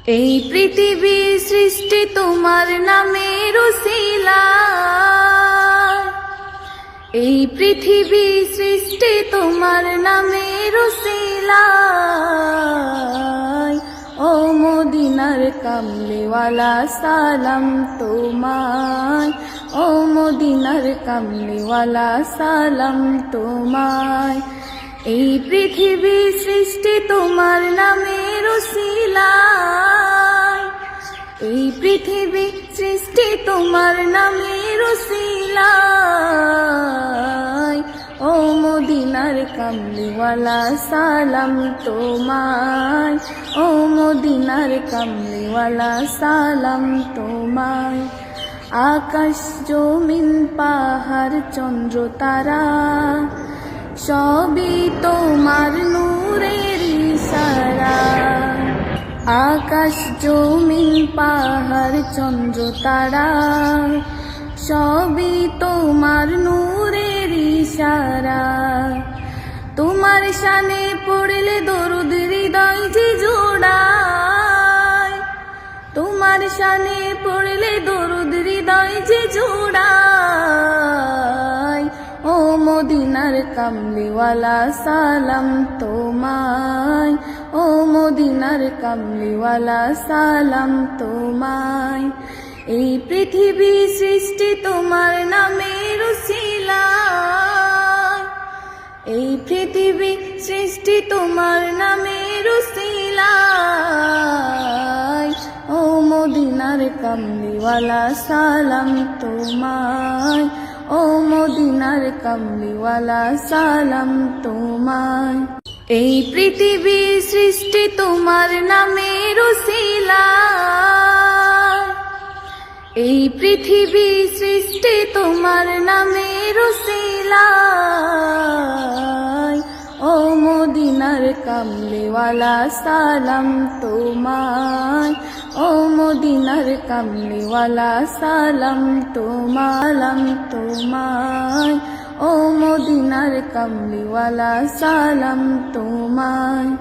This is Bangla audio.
এই পৃথিবী সৃষ্টি তোমার নামের উসিলায়, এই পৃথিবী সৃষ্টি তোমার নামের উসিলায়। ও মদিনার কামলিওয়ালা সালাম তোমায়, ও মদিনার কামলিওয়ালা সালাম তোমায়। এই পৃথিবী সৃষ্টি তোমার নামের উসিলায়, এই পৃথিবী সৃষ্টি তোমার নামের উসিলায়। ও মদিনার কামলিওয়ালা সালাম তোমায়, ও মদিনার কামলিওয়ালা সালাম তোমায়। আকাশ জমিন পাহাড় চন্দ্র তারা সবই তোমার নূরের ইশারা। আকাশ জমিন পাহাড় চন্দ্র তারা সবই তোমার নূরের ইশারা। তোমার শানে পড়লে দরুদ হৃদয় যে জোড়ায়, তোমার শানে পড়লে দরুদ হৃদয় যে জোড়ায়। ও মদিনার কামলিওয়ালা সালাম তোমায়, ও মদিনার কামলিওয়ালা সালাম তোমায়। এই পৃথিবী সৃষ্টি তোমার নামের উসিলায়, এই পৃথিবী সৃষ্টি তোমার নামের উসিলায়। ও মদিনার কামলিওয়ালা সালাম তোমায়, ও মদিনার কামলিওয়ালা সালাম তোমায়। এই পৃথিবী সৃষ্টি তোমার নামের উসিলায়, এই পৃথিবী সৃষ্টি তোমার নামের উসিলায়। ও মদিনার কামলিওয়ালা সালাম তোমায়, ও মদিনার কামলিওয়ালা সালাম তোমায়, ও মদিনার কামলিওয়ালা সালাম তোমায়।